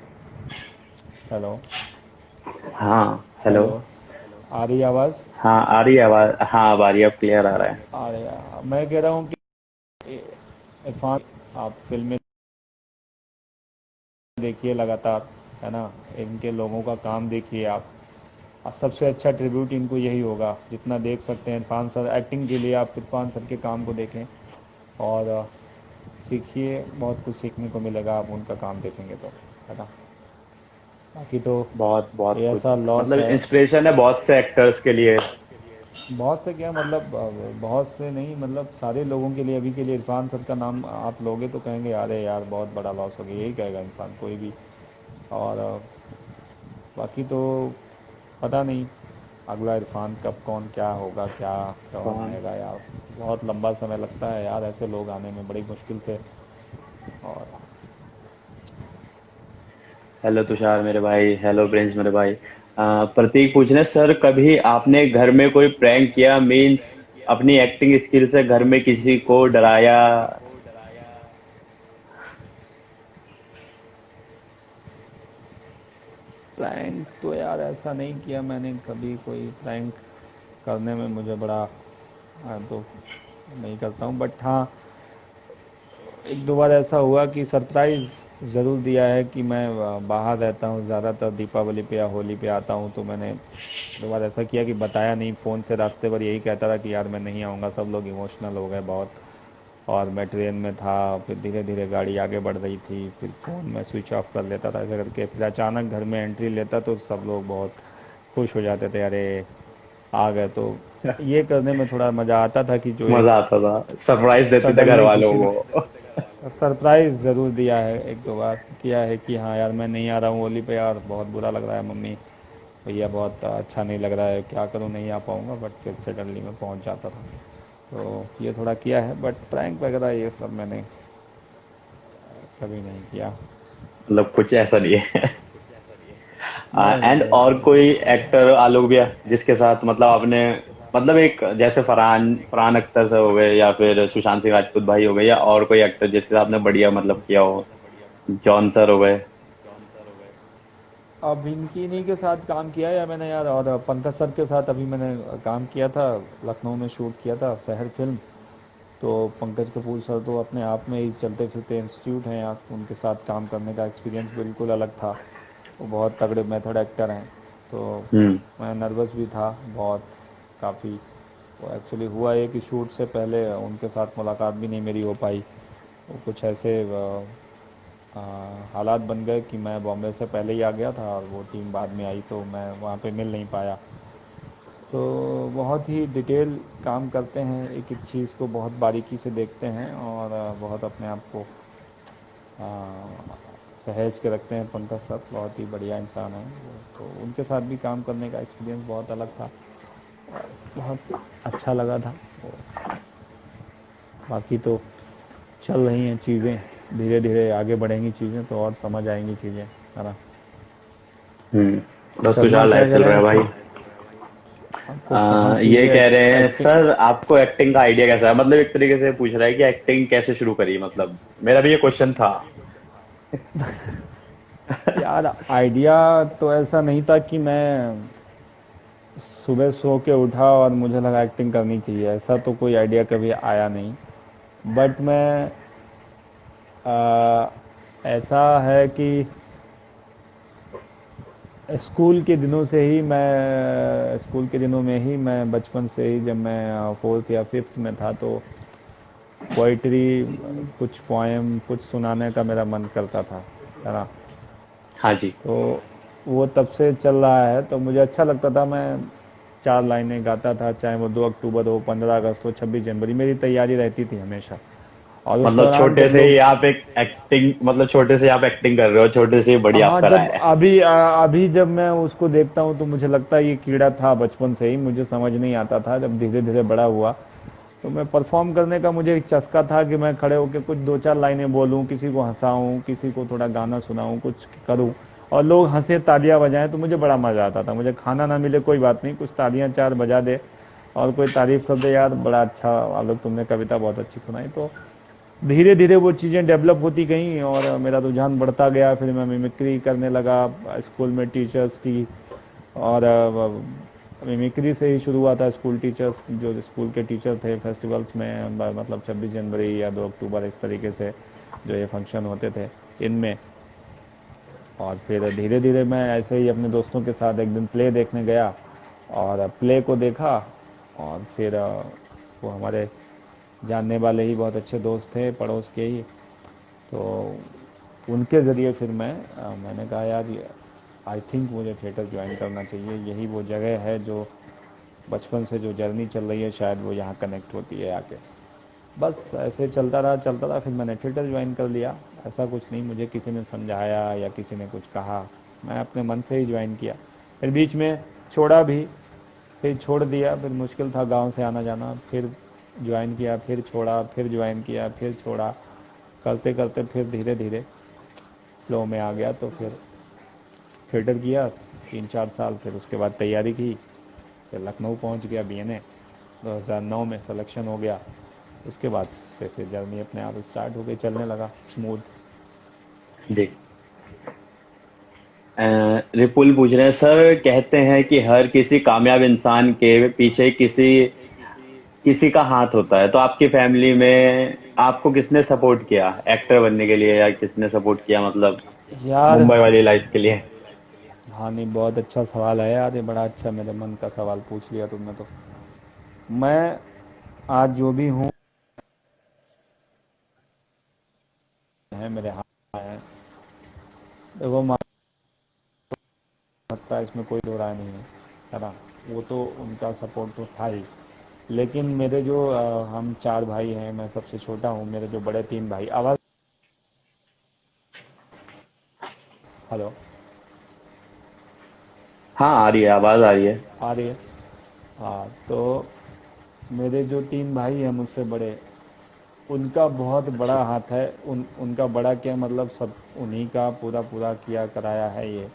हेलो, हाँ, हेलो। हेलो, आ रही आवाज़। हाँ, आ रही है आवाज। हाँ, अब आ रही है, अब क्लियर आ रहा है। आ रही है। मैं कह रहा हूँ कि इरफान, आप फिल्में देखिए लगातार, है ना। इनके लोगों का काम देखिए आप। सबसे अच्छा ट्रिब्यूट इनको यही होगा, जितना देख सकते हैं इरफान सर एक्टिंग के लिए, आप इरफान सर के काम को देखें और सीखिए। बहुत कुछ सीखने को मिलेगा, आप उनका काम देखेंगे तो, है ना। बाकी तो बहुत बहुत ये कुछ, ऐसा लॉस मतलब है। इंस्पिरेशन है बहुत से एक्टर्स के लिए। बहुत से क्या मतलब, बहुत से नहीं, मतलब सारे लोगों के लिए। अभी के लिए इरफान सर का नाम आप लोगे तो कहेंगे अरे यार बहुत बड़ा लॉस हो गया, यही कहेगा इंसान कोई भी। और बाकी तो पता नहीं अगला इरफान कब कौन क्या होगा, क्या कौन कौन? आएगा यार। बहुत लंबा समय लगता है यार ऐसे लोग आने में, बड़ी मुश्किल से। और हेलो तुषार मेरे भाई, हेलो प्रिंस मेरे भाई। प्रतीक पूछ रहे, सर कभी आपने घर में कोई प्रैंक किया, मीन्स अपनी एक्टिंग स्किल से घर में किसी को डराया? प्रैंक तो यार ऐसा नहीं किया मैंने कभी। कोई प्रैंक करने में मुझे बड़ा तो नहीं करता हूँ। बट हाँ, एक दो बार ऐसा हुआ कि सरप्राइज़ ज़रूर दिया है कि मैं बाहर रहता हूँ ज़्यादातर, दीपावली पे या होली पे आता हूँ। तो मैंने दो बार ऐसा किया कि बताया नहीं, फ़ोन से रास्ते पर यही कहता था कि यार मैं नहीं आऊँगा, सब लोग इमोशनल हो गए बहुत। और मैं ट्रेन में था, फिर धीरे धीरे गाड़ी आगे बढ़ रही थी, फिर फ़ोन मैं स्विच ऑफ कर लेता था ऐसा करके। फिर अचानक घर में एंट्री लेता तो सब लोग बहुत खुश हो जाते थे, अरे आ गए। तो ये करने में थोड़ा मज़ा आता था कि जो एक मजा आता था, सरप्राइज देते थे घर सडनली वालों किसी को। सरप्राइज़ ज़रूर दिया है, एक दो बार किया है कि हाँ यार मैं नहीं आ रहा हूँ होली पे, यार बहुत बुरा लग रहा है मम्मी भैया, बहुत अच्छा नहीं लग रहा है, क्या करूँ नहीं आ पाऊँगा, बट फिर सडनली मैं पहुँच जाता था। तो ये थोड़ा किया है, बट प्रैंक वगैरह ये सब मैंने कभी नहीं किया। मतलब कुछ ऐसा नहीं है। नहीं एंड नहीं और ऐसा कोई नहीं। एक्टर आलोक भैया जिसके साथ मतलब आपने मतलब एक जैसे फरहान फरहान अख्तर से हो गए या फिर सुशांत सिंह राजपूत भाई हो गए या और कोई एक्टर जिसके साथ आपने बढ़िया मतलब किया हो, जॉन सर हो गए। अब इनकी इन्हीं के साथ काम किया है या मैंने यार, और पंकज सर के साथ अभी मैंने काम किया था, लखनऊ में शूट किया था शहर फिल्म। तो पंकज कपूर सर तो अपने आप में ही चलते फिरते इंस्टीट्यूट हैं यार, उनके साथ काम करने का एक्सपीरियंस बिल्कुल अलग था। वो बहुत तगड़े मेथड एक्टर हैं। तो हम्म। मैं नर्वस भी था बहुत, काफ़ी। वो एक्चुअली हुआ ये कि शूट से पहले उनके साथ मुलाकात भी नहीं मेरी हो पाई। वो कुछ ऐसे अ, हालात बन गए कि मैं बॉम्बे से पहले ही आ गया था और वो टीम बाद में आई, तो मैं वहाँ पे मिल नहीं पाया। तो बहुत ही डिटेल काम करते हैं, एक एक चीज़ को बहुत बारीकी से देखते हैं और बहुत अपने आप को अ, सहेज के रखते हैं। पंकज सर बहुत ही बढ़िया इंसान हैं वो, तो उनके साथ भी काम करने का एक्सपीरियंस बहुत अलग था और बहुत अच्छा लगा था। बाकी तो चल रही हैं चीज़ें, धीरे धीरे आगे बढ़ेंगी चीज़ें तो और समझ आएंगी चीज़ें, है ना। बस चलना तुषार क्या लाइफ चल रहा करें, है भाई। आपको कहाँ से ये ये कह रहे हैं एक्टिंग। सर आपको एक्टिंग का आइडिया कैसा है, मतलब एक तरीके से पूछ रहा है कि एक्टिंग कैसे शुरू करी, मतलब मेरा भी ये क्वेश्चन था। यार आइडिया तो ऐसा नहीं था कि मैं सुबह सो के उठा और मुझे लगा एक्टिंग करनी चाहिए, ऐसा तो कोई आइडिया कभी आया नहीं। बट मैं ऐसा है कि स्कूल के दिनों से ही मैं, स्कूल के दिनों में ही मैं बचपन से ही, जब मैं फोर्थ या फिफ्थ में था, तो पोइट्री, कुछ पोएम कुछ सुनाने का मेरा मन करता था, है ना। हाँ जी। तो वो तब से चल रहा है, तो मुझे अच्छा लगता था। मैं 4 लाइनें गाता था, चाहे वो 2 अक्टूबर हो, 15 अगस्त हो, 26 जनवरी, मेरी तैयारी रहती थी हमेशा। और उस मतलब दौरान छोटे जब से ही लोग, आप एक एक्टिंग, मतलब छोटे से आप एक्टिंग कर रहे हो, छोटे से ही बढ़िया हाँ आपका रहा जब है। अभी जब मैं उसको देखता हूँ तो मुझे लगता है ये कीड़ा था बचपन से ही, मुझे समझ नहीं आता था। जब धीरे धीरे बड़ा हुआ तो मैं परफॉर्म करने का मुझे एक चस्का था कि मैं खड़े होकर कुछ 2 4 लाइनें बोलूं, किसी को हंसाऊं, किसी को थोड़ा गाना सुनाऊं, कुछ करूं और लोग हंसे तालियां बजाएं, तो मुझे बड़ा मज़ा आता था। मुझे खाना ना मिले कोई बात नहीं, कुछ तालियां चार बजा दे और कोई तारीफ कर दे, यार बड़ा अच्छा आलोक तुमने कविता बहुत अच्छी सुनाई। तो धीरे धीरे वो चीज़ें डेवलप होती गई और मेरा रुझान बढ़ता गया। फिर मैं मिमिक्री करने लगा स्कूल में टीचर्स की, और मिमिक्री से ही शुरू हुआ था। स्कूल टीचर्स, जो स्कूल के टीचर थे, फेस्टिवल्स में मतलब 26 जनवरी या 2 अक्टूबर, इस तरीके से जो ये फंक्शन होते थे इनमें। और फिर धीरे धीरे मैं ऐसे ही अपने दोस्तों के साथ एक दिन प्ले देखने गया और प्ले को देखा। और फिर वो हमारे जानने वाले ही बहुत अच्छे दोस्त थे, पड़ोस के ही, तो उनके ज़रिए फिर मैंने कहा यार आई थिंक मुझे थिएटर ज्वाइन करना चाहिए, यही वो जगह है जो बचपन से जो जर्नी चल रही है शायद वो यहाँ कनेक्ट होती है आके। बस ऐसे चलता रहा, फिर मैंने थिएटर ज्वाइन कर लिया। ऐसा कुछ नहीं मुझे किसी ने समझाया या किसी ने कुछ कहा, मैं अपने मन से ही ज्वाइन किया। फिर बीच में छोड़ा भी, फिर छोड़ दिया, फिर मुश्किल था गांव से आना जाना, फिर ज्वाइन किया, फिर छोड़ा, फिर ज्वाइन किया, फिर छोड़ा, करते करते फिर धीरे धीरे फ्लो में आ गया। तो फिर थिएटर किया 3 4 साल, फिर उसके बाद तैयारी की, फिर लखनऊ पहुंच गया, बीएनए 2009 में सिलेक्शन हो गया। उसके बाद से फिर जर्नी अपने आप स्टार्ट हो गई, चलने लगा स्मूथ। जी। रिपुल पूछ रहे हैं सर, कहते हैं कि हर किसी कामयाब इंसान के पीछे किसी किसी का हाथ होता है, तो आपकी फैमिली में आपको किसने सपोर्ट किया एक्टर बनने के लिए, या किसने सपोर्ट किया मतलब यार मुंबई वाली लाइफ के लिए। हाँ नहीं, बहुत अच्छा सवाल है यार, ये बड़ा अच्छा मेरे मन का सवाल पूछ लिया तुमने। तो मैं आज जो भी हूँ है मेरे हाथ में है। देखो सकता है, इसमें कोई दो राय नहीं है ना। वो तो उनका सपोर्ट तो था ही, लेकिन मेरे जो हम 4 भाई हैं, मैं सबसे छोटा हूँ, मेरे जो बड़े 3 भाई, आवाज़ हेलो, हाँ आ रही है, आवाज आ रही है। आ रही है? हाँ, तो मेरे जो 3 भाई हैं मुझसे बड़े, उनका बहुत अच्छा। बड़ा हाथ है। उनका बड़ा क्या मतलब, सब उन्हीं का पूरा पूरा किया कराया है ये।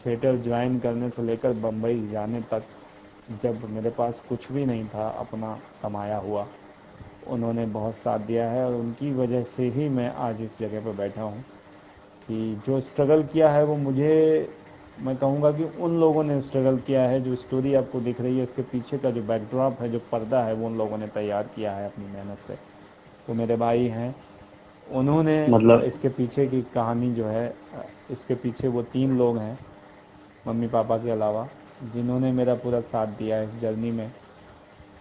थिएटर ज्वाइन करने से लेकर बम्बई जाने तक, जब मेरे पास कुछ भी नहीं था अपना कमाया हुआ, उन्होंने बहुत साथ दिया है। और उनकी वजह से ही मैं आज इस जगह पर बैठा हूँ। कि जो स्ट्रगल किया है वो मुझे, मैं कहूँगा कि उन लोगों ने स्ट्रगल किया है। जो स्टोरी आपको दिख रही है, इसके पीछे का जो बैकड्रॉप है, जो पर्दा है, वो उन लोगों ने तैयार किया है अपनी मेहनत से। वो मेरे भाई हैं, उन्होंने मतलब इसके पीछे की कहानी जो है, इसके पीछे वो 3 लोग हैं मम्मी पापा के अलावा, जिन्होंने मेरा पूरा साथ दिया है इस जर्नी में।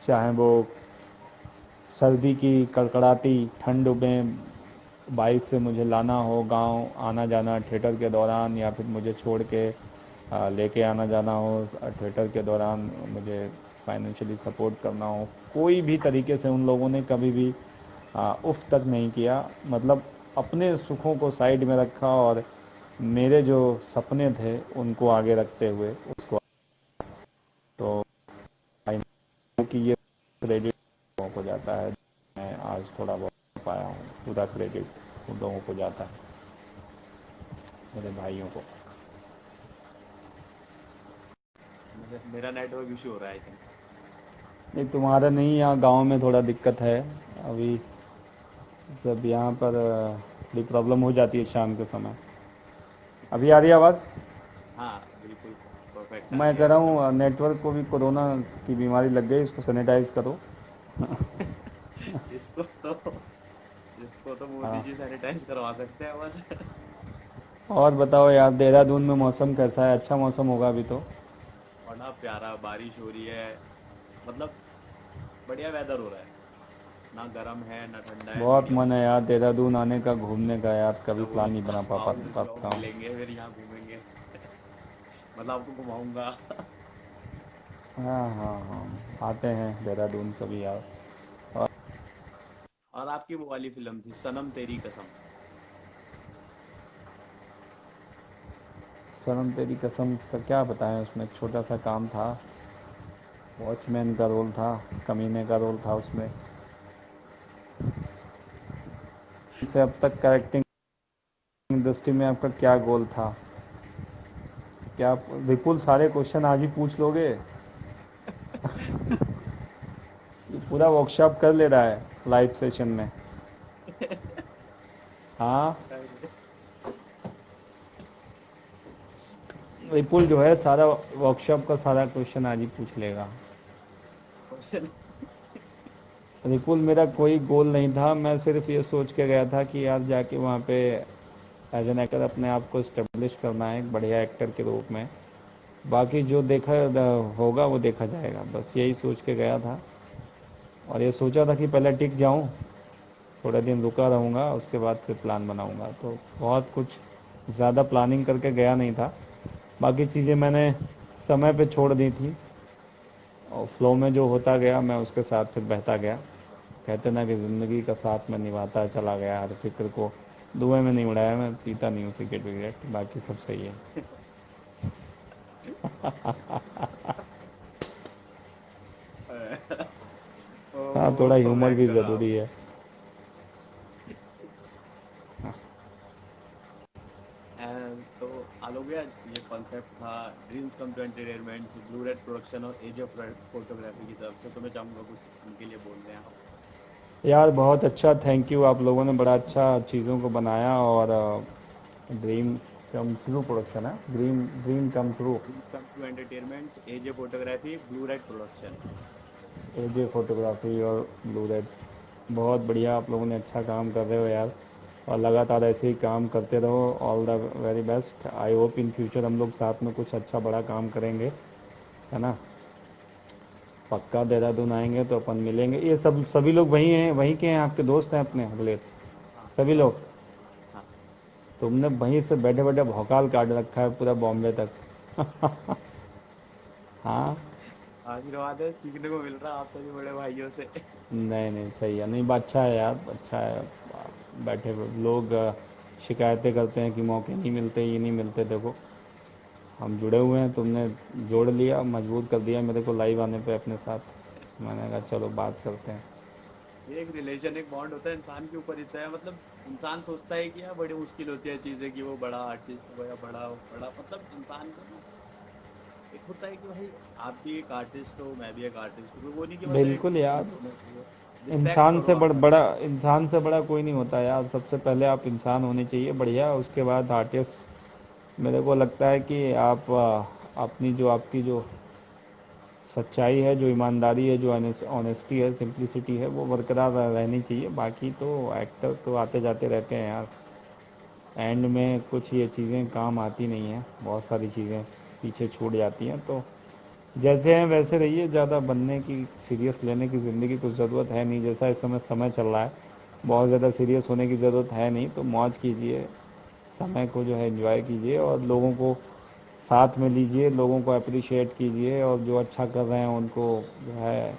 चाहे वो सर्दी की कड़कड़ाती ठंड में बाइक से मुझे लाना हो, गांव आना जाना थिएटर के दौरान, या फिर मुझे छोड़ के लेके आना जाना हो थिएटर के दौरान, मुझे फाइनेंशियली सपोर्ट करना हो, कोई भी तरीके से उन लोगों ने कभी भी उफ तक नहीं किया। मतलब अपने सुखों को साइड में रखा और मेरे जो सपने थे उनको आगे रखते हुए उसको। तो आई नो कि ये क्रेडिट लोगों को जाता है। मैं आज थोड़ा बहुत पाया हूँ, पूरा क्रेडिट उन लोगों को जाता है, मेरे भाइयों को। मेरा नेटवर्क इशू हो रहा है आई थिंक। नहीं, तुम्हारा नहीं, यहाँ गांव में थोड़ा दिक्कत है अभी। जब यहाँ पर थोड़ी प्रॉब्लम हो जाती है शाम के समय। अभी आ रही है आवाज़? हाँ बिल्कुल, परफेक्ट आ मैं रही है कह रहा अभी। हूँ नेटवर्क को भी कोरोना की बीमारी लग गई, इसको सैनिटाइज करो। इसको तो इसको तो मोदी हाँ, जी सैनिटाइज करवा सकते हैं बस। और बताओ यार, देहरादून में मौसम कैसा है? अच्छा मौसम होगा अभी तो। बड़ा प्यारा बारिश हो रही है, मतलब बढ़िया वेदर हो रहा है। ना गर्म है ना ठंडा है, बहुत मीडियम मन है सा है। यार देहरादून आने का, घूमने का यार, कभी जब प्लान नहीं बना आओ पाता हूँ। मिलेंगे फिर यहाँ घूमेंगे। मतलब आपको घुमाऊंगा। हाँ हाँ हाँ, आते हैं देहरादून कभी यार। और और आपकी वो वाली फिल्म थी सनम तेरी कसम। सनम तेरी कसम का क्या बताएं, उसमें एक छोटा सा काम था, वॉचमैन का रोल था, कमीने का रोल था उसमें। से अब तक कैरेक्टिंग इंडस्ट्री में आपका क्या गोल था? क्या आप विपुल सारे क्वेश्चन आज ही पूछ लोगे? ये पूरा वर्कशॉप कर ले रहा है लाइव सेशन में। हाँ, अरे, विपुल जो है सारा वर्कशॉप का सारा क्वेश्चन आज ही पूछ लेगा। क्वेश्चन। विपुल, मेरा कोई गोल नहीं था, मैं सिर्फ ये सोच के गया था कि यार जाके वहाँ पे एज एन एक्टर अपने आप को इस्टेब्लिश करना है एक बढ़िया एक्टर के रूप में। बाकी जो देखा होगा वो देखा जाएगा, बस यही सोच के गया था। और ये सोचा था कि पहले टिक जाऊँ, थोड़ा दिन रुका रहूँगा, उसके बाद फिर प्लान बनाऊँगा। तो बहुत कुछ ज़्यादा प्लानिंग करके गया नहीं था। बाकी चीज़ें मैंने समय पे छोड़ दी थी, और फ्लो में जो होता गया मैं उसके साथ फिर बहता गया। कहते ना कि ज़िंदगी का साथ में निभाता चला गया, हर फिक्र को धुएं में नहीं उड़ाया। मैं पीता नहीं हूँ सिगरेट विगरेट, बाकी सब सही है। हाँ, थोड़ा ओ ह्यूमर भी भयंकर आप। ज़रूरी है। तो आलोक भैया, ये कॉन्सेप्ट था dreams come to entertainment blue red production और एज ऑफ फोटोग्राफी की तरफ से, तो मैं चाहूंगा कुछ उनके लिए बोल दें आप। यार बहुत अच्छा, थैंक यू। आप लोगों ने बड़ा अच्छा चीज़ों को बनाया। और ड्रीम कम ट्रू प्रोडक्शन है, dream dream come true. Dreams come to entertainment edge photography blue red production. AJ photography और ब्लू रेड, बहुत बढ़िया। आप लोगों ने अच्छा काम कर रहे हो यार, और लगातार ऐसे ही काम करते रहो। All the very best. I hope in future हम लोग साथ में कुछ अच्छा बड़ा काम करेंगे, है ना? पक्का देहरादून आएंगे तो अपन मिलेंगे। ये सब सभी लोग वहीं हैं, वहीं के हैं, आपके दोस्त हैं अपने अगले हाँ सभी हाँ लोग? हाँ। तुमने वहीं से बैठे बैठे भौकाल काट रखा है पूरा बॉम्बे तक। हाँ, आशीर्वाद है, सीखने को मिल रहा है आप सभी बड़े भाइयों से। नहीं नहीं, सही है, नहीं बात अच्छा है यार, अच्छा है। बैठे हुए लोग शिकायतें करते हैं कि मौके नहीं मिलते, ये नहीं मिलते। देखो हम जुड़े हुए हैं, तुमने जोड़ लिया, मजबूर कर दिया मेरे को लाइव आने पे अपने साथ। मैंने कहा चलो बात करते हैं। ये एक रिलेशन, एक बॉन्ड होता है इंसान के ऊपर इतना है, मतलब इंसान सोचता है कि यार बड़ी मुश्किल होती है चीजें कि वो बड़ा आर्टिस्ट हो या बड़ा बड़ा, मतलब इंसान को ना एक होता है कि भाई आप भी एक आर्टिस्ट हो, मैं भी एक आर्टिस्ट हूँ, वो नहीं कि बस एक बिल्कुल यार, रिस्पेक्ट करो आप। इंसान से बड़ा कोई नहीं होता यार। सबसे पहले आप इंसान होने चाहिए बढ़िया, उसके बाद आर्टिस्ट। मेरे को लगता है कि आप अपनी जो आपकी जो सच्चाई है, जो ईमानदारी है, जो ऑनेस्टी है, सिंप्लिसिटी है, वो बरकरार रहनी चाहिए। बाकी तो एक्टर तो आते जाते रहते हैं यार, एंड में कुछ ये चीज़ें काम आती नहीं हैं, बहुत सारी चीज़ें पीछे छूट जाती हैं। तो जैसे हैं वैसे रहिए, ज़्यादा बनने की, सीरियस लेने की ज़िंदगी कुछ ज़रूरत है नहीं। जैसा इस समय समय चल रहा है, बहुत ज़्यादा सीरियस होने की ज़रूरत है नहीं। तो मौज कीजिए, समय को जो है एंजॉय कीजिए, और लोगों को साथ में लीजिए, लोगों को अप्रिशिएट कीजिए, और जो अच्छा कर रहे हैं उनको जो है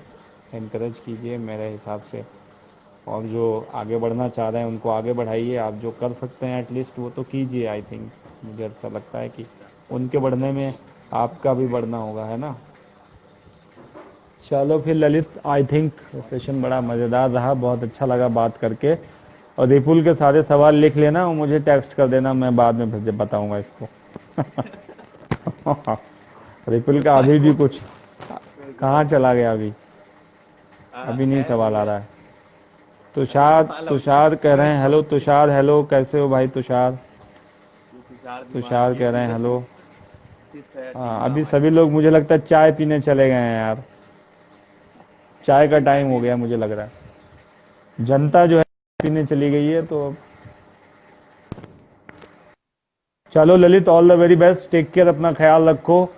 इनकरेज कीजिए मेरे हिसाब से। और जो आगे बढ़ना चाह रहे हैं उनको आगे बढ़ाइए। आप जो कर सकते हैं एटलीस्ट वो तो कीजिए। आई थिंक, मुझे ऐसा लगता है कि उनके बढ़ने में आपका भी बढ़ना होगा, है ना। चलो फिर ललित, आई थिंक सेशन बड़ा मज़ेदार रहा, बहुत अच्छा लगा बात करके। और रिपुल के सारे सवाल लिख लेना और मुझे टेक्स्ट कर देना, मैं बाद में फिर बताऊंगा इसको। रिपुल का अभी भी कुछ कहाँ चला गया अभी, अभी नहीं है सवाल आ भैया, रहा है। तुषार, तुषार कह रहे हैं हेलो। तुषार हेलो, कैसे हो भाई तुषार? ये तुषार तुषार दीवान, ये कह रहे हैं सीधा हेलो। आर्टिस्ट है, हाँ, टीम का अभी हमारी। सभी लोग मुझे लगता है चाय पीने चले गए हैं यार, चाय का मैं टाइम हो भी गया मुझे लग रहा है। जनता जो है पीने चली गई है। तो चलो Lalit, all the very best, take care, अपना ख्याल रखो, आप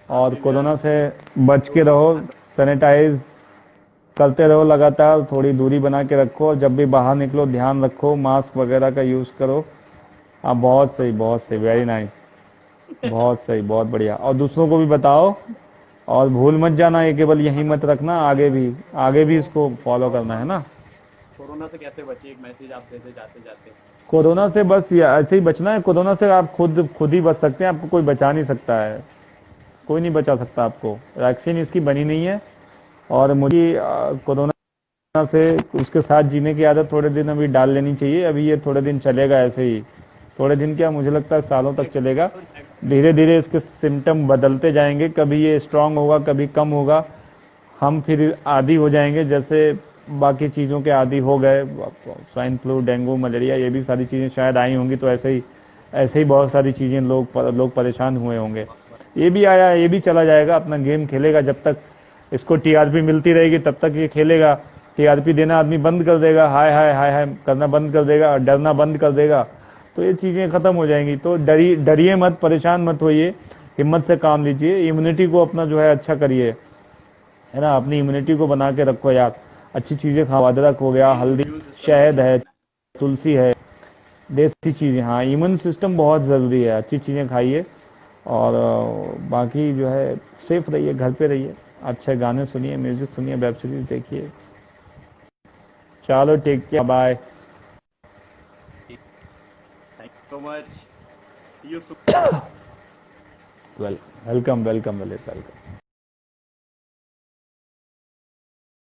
और भी भैया, कोरोना से बच के लोगों का रहो, ध्यान रखो। सैनिटाइज करते रहो लगातार, थोड़ी दूरी बना के रखो, जब भी बाहर निकलो ध्यान रखो, मास्क वगैरह का यूज़ करो। हाँ बहुत सही, बहुत सही, वेरी नाइस, बहुत सही, बहुत बढ़िया। और दूसरों को भी बताओ, और भूल मत जाना, ये केवल यहीं मत रखना, आगे भी इसको फॉलो करना है ना। कोरोना से कैसे बचे, एक मैसेज आप देते जाते जाते। कोरोना से बस ऐसे ही बचना है। कोरोना से आप खुद ही बच सकते हैं, आपको कोई बचा नहीं सकता है, कोई नहीं बचा सकता आपको, वैक्सीन इसकी बनी नहीं है। और मुझे कोरोना से उसके साथ जीने की आदत थोड़े दिन अभी डाल लेनी चाहिए। अभी ये थोड़े दिन चलेगा ऐसे ही, थोड़े दिन क्या, मुझे लगता है सालों तक चलेगा। धीरे धीरे इसके सिम्टम बदलते जाएंगे, कभी ये स्ट्रांग होगा, कभी कम होगा, हम फिर आदी हो जाएंगे, जैसे बाकी चीज़ों के आदी हो गए। स्वाइन फ्लू, डेंगू, मलेरिया, ये भी सारी चीज़ें शायद आई होंगी, तो ऐसे ही बहुत सारी चीज़ें लोग परेशान हुए होंगे। ये भी आया, ये भी चला जाएगा, अपना गेम खेलेगा। जब तक इसको टीआरपी मिलती रहेगी तब तक ये खेलेगा। टीआरपी देना आदमी बंद कर देगा, हाय हाय हाय हाय करना बंद कर देगा, डरना बंद कर देगा, तो ये चीज़ें ख़त्म हो जाएंगी। तो डरिए मत, परेशान मत होइए, हिम्मत से काम लीजिए, इम्यूनिटी को अपना जो है अच्छा करिए, है ना। अपनी इम्यूनिटी को बना के रखो यार, अच्छी चीज़ें खाओ, अदरक हो गया, हल्दी, इम्यून सिस्टम शहद बढ़िया है, रखना तुलसी है, देसी चीज़ें। हाँ, इम्यून सिस्टम बहुत ज़रूरी है, अच्छी चीज़ें खाइए। और बाकी जो है सेफ रहिए, घर पे रहिए, अच्छे गाने सुनिए, म्यूज़िक सुनिए, वेब सीरीज देखिए। चलो टेक केयर, बाय। है। Thank you so much, see you soon. Welcome welcome welcome.